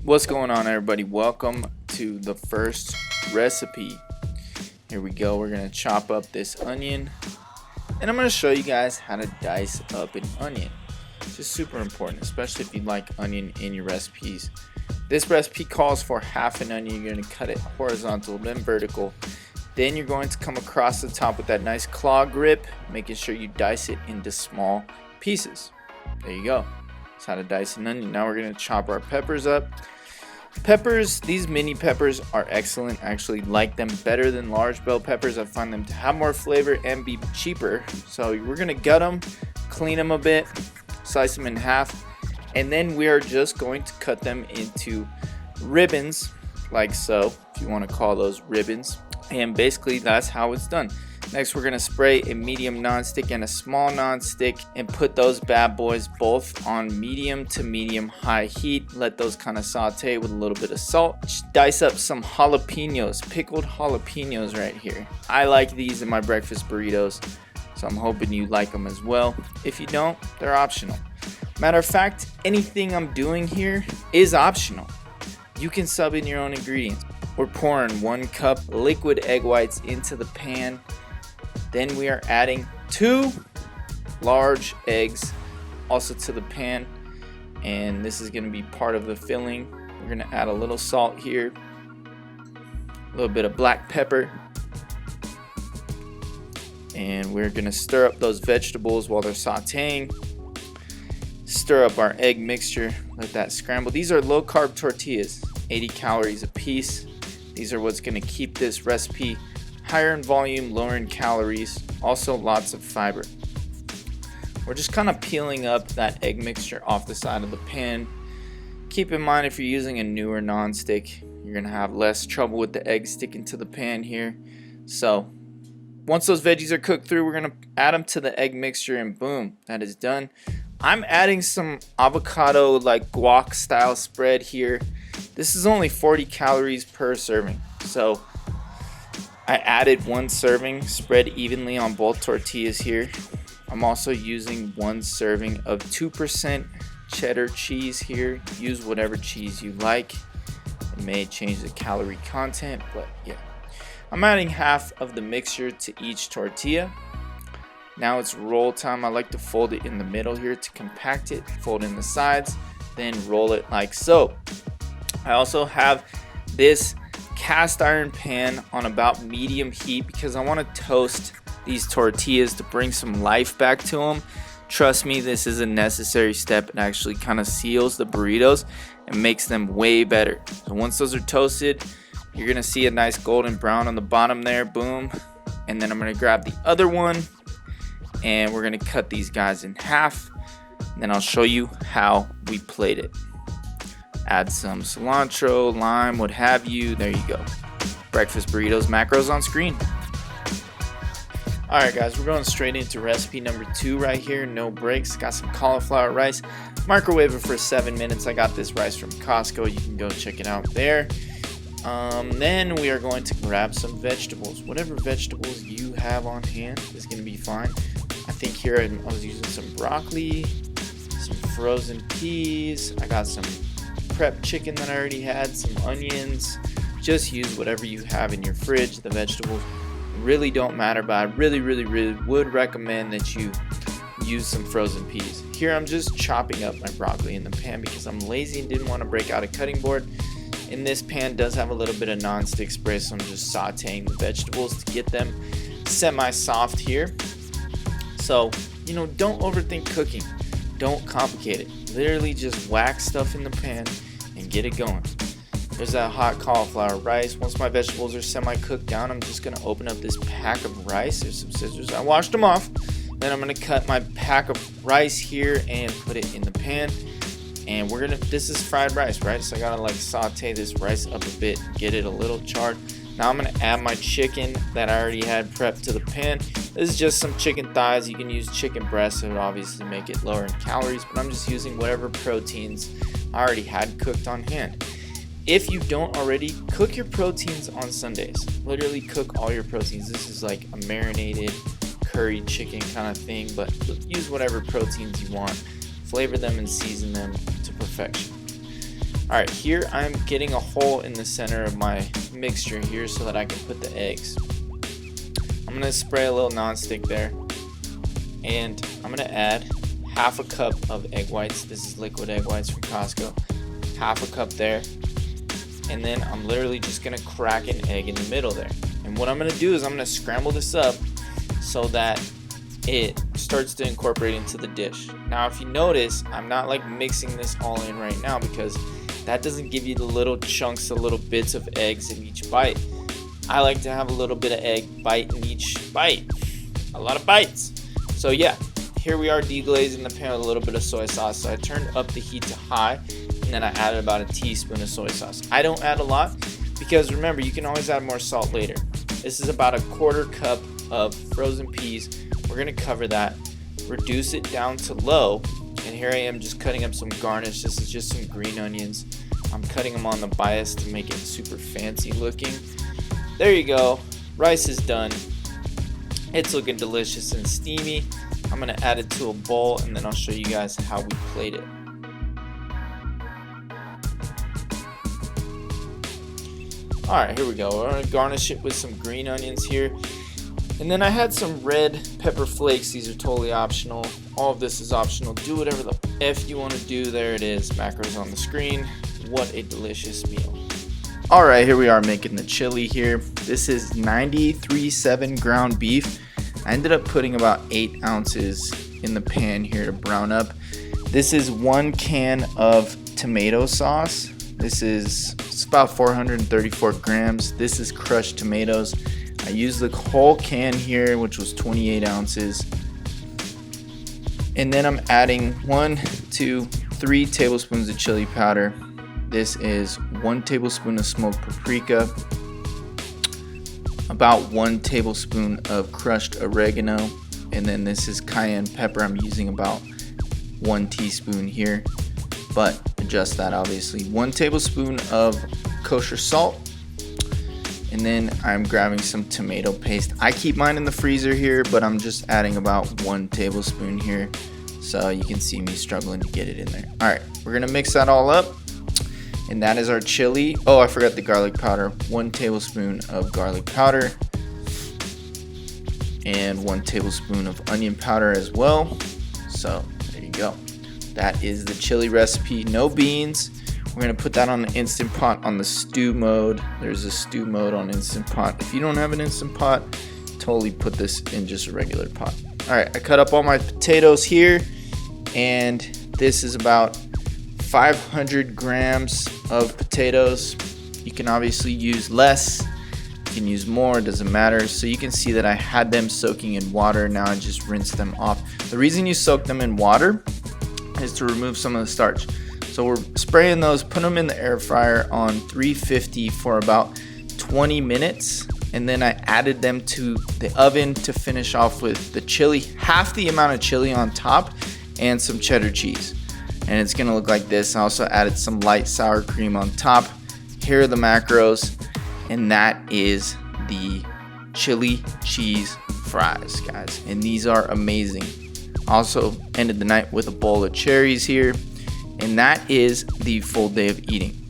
What's going on, everybody? Welcome to the first recipe. Here we go. We're gonna chop up this onion and I'm gonna show you guys how to dice up an onion. It's just super important, especially if you like onion in your recipes. This recipe calls for half an onion. You're gonna cut it horizontal, then vertical. Then you're going to come across the top with that nice claw grip, making sure you dice it into small pieces. There you go. That's how to dice an onion. Now we're gonna chop our peppers up. Peppers, these mini peppers are excellent. I actually like them better than large bell peppers. I find them to have more flavor and be cheaper. So we're gonna gut them, clean them a bit, slice them in half, and then we are just going to cut them into ribbons, like so, if you want to call those ribbons. And basically that's how it's done. Next, we're gonna spray a medium nonstick and a small nonstick and put those bad boys both on medium to medium high heat. Let those kind of saute with a little bit of salt. Dice up some jalapenos, pickled jalapenos right here. I like these in my breakfast burritos, so I'm hoping you like them as well. If you don't, they're optional. Matter of fact, anything I'm doing here is optional. You can sub in your own ingredients. We're pouring 1 cup liquid egg whites into the pan. Then we are adding 2 large eggs also to the pan, and this is going to be part of the filling. We're going to add a little salt here, a little bit of black pepper, and we're going to stir up those vegetables while they're sauteing. Stir up our egg mixture, let that scramble. These are low carb tortillas, 80 calories a piece. These are what's going to keep this recipe higher in volume, lower in calories, also lots of fiber. We're just kind of peeling up that egg mixture off the side of the pan. Keep in mind, if you're using a newer non-stick, you're going to have less trouble with the egg sticking to the pan here. So once those veggies are cooked through, we're going to add them to the egg mixture, and boom, that is done. I'm adding some avocado like guac style spread here. This is only 40 calories per serving, so I added 1 serving spread evenly on both tortillas here. I'm also using 1 serving of 2% cheddar cheese here. Use whatever cheese you like. It may change the calorie content, but yeah. I'm adding half of the mixture to each tortilla. Now it's roll time. I like to fold it in the middle here to compact it, fold in the sides, then roll it like so. I also have this cast iron pan on about medium heat because I want to toast these tortillas to bring some life back to them. Trust me, this is a necessary step. It actually kind of seals the burritos and makes them way better. So once those are toasted, you're gonna see a nice golden brown on the bottom there, boom. And then I'm gonna grab the other one and we're gonna cut these guys in half, and then I'll show you how we plate it. Add some cilantro, lime, what have you. There you go. Breakfast burritos, macros on screen. Alright guys, we're going straight into recipe number 2 right here. No breaks. Got some cauliflower rice. Microwave it for 7 minutes. I got this rice from Costco. You can go check it out there. Then we are going to grab some vegetables. Whatever vegetables you have on hand is going to be fine. I think here I was using some broccoli, some frozen peas. I got some prep chicken that I already had, some onions. Just use whatever you have in your fridge. The vegetables really don't matter, but I really would recommend that you use some frozen peas. Here I'm just chopping up my broccoli in the pan because I'm lazy and didn't want to break out a cutting board. And this pan does have a little bit of non-stick spray, so I'm just sauteing the vegetables to get them semi-soft here. So, don't overthink cooking. Don't complicate it. Literally just whack stuff in the pan and get it going. There's that hot cauliflower rice. Once my vegetables are semi-cooked down, I'm just going to open up this pack of rice. There's some scissors. I washed them off. Then I'm going to cut my pack of rice here and put it in the pan. And this is fried rice, right? So I got to saute this rice up a bit, get it a little charred. Now I'm going to add my chicken that I already had prepped to the pan. This is just some chicken thighs. You can use chicken breast, so it obviously make it lower in calories, but I'm just using whatever proteins I already had cooked on hand. If you don't already, cook your proteins on Sundays. Literally cook all your proteins. This is like a marinated curried chicken kind of thing, but use whatever proteins you want. Flavor them and season them to perfection. All right, here I'm getting a hole in the center of my mixture here so that I can put the eggs. I'm gonna spray a little nonstick there, and I'm gonna add half a cup of egg whites. This is liquid egg whites from Costco. Half a cup there, and then I'm literally just gonna crack an egg in the middle there. And what I'm gonna do is I'm gonna scramble this up so that it starts to incorporate into the dish. Now if you notice, I'm not like mixing this all in right now because that doesn't give you the little chunks, the little bits of eggs in each bite. I like to have a little bit of egg bite in each bite. A lot of bites. So yeah, here we are deglazing the pan with a little bit of soy sauce. So I turned up the heat to high, and then I added about a teaspoon of soy sauce. I don't add a lot because remember, you can always add more salt later. This is about a quarter cup of frozen peas. We're gonna cover that, reduce it down to low, and here I am just cutting up some garnish. This is just some green onions. I'm cutting them on the bias to make it super fancy looking. There you go. Rice is done. It's looking delicious and steamy. I'm gonna add it to a bowl, and then I'll show you guys how we plate it. Alright, here we go. We're gonna garnish it with some green onions here. And then I had some red pepper flakes. These are totally optional. All of this is optional. Do whatever the F you want to do. There it is. Macros on the screen. What a delicious meal. Alright, here we are making the chili here. This is 93.7 ground beef. I ended up putting about 8 ounces in the pan here to brown up. This is 1 can of tomato sauce. It's about 434 grams. This is crushed tomatoes. I used the whole can here, which was 28 ounces. And then I'm adding 1, 2, 3 tablespoons of chili powder. This is 1 tablespoon of smoked paprika, about 1 tablespoon of crushed oregano, and then this is cayenne pepper. I'm using about 1 teaspoon here, but adjust that obviously. 1 tablespoon of kosher salt. And then I'm grabbing some tomato paste. I keep mine in the freezer here, but I'm just adding about 1 tablespoon here. So you can see me struggling to get it in there. All right, we're gonna mix that all up. And that is our chili. Oh, I forgot the garlic powder. 1 tablespoon of garlic powder. And 1 tablespoon of onion powder as well. So there you go. That is the chili recipe, no beans. We're gonna put that on the Instant Pot on the stew mode. There's a stew mode on Instant Pot. If you don't have an Instant Pot, totally put this in just a regular pot. All right, I cut up all my potatoes here, and this is about 500 grams of potatoes. You can obviously use less, you can use more, it doesn't matter. So you can see that I had them soaking in water. Now I just rinse them off. The reason you soak them in water is to remove some of the starch. So we're spraying those, put them in the air fryer on 350 for about 20 minutes. And then I added them to the oven to finish off with the chili, half the amount of chili on top and some cheddar cheese. And it's gonna look like this. I also added some light sour cream on top. Here are the macros, and that is the chili cheese fries, guys. And these are amazing. Also ended the night with a bowl of cherries here. And that is the full day of eating.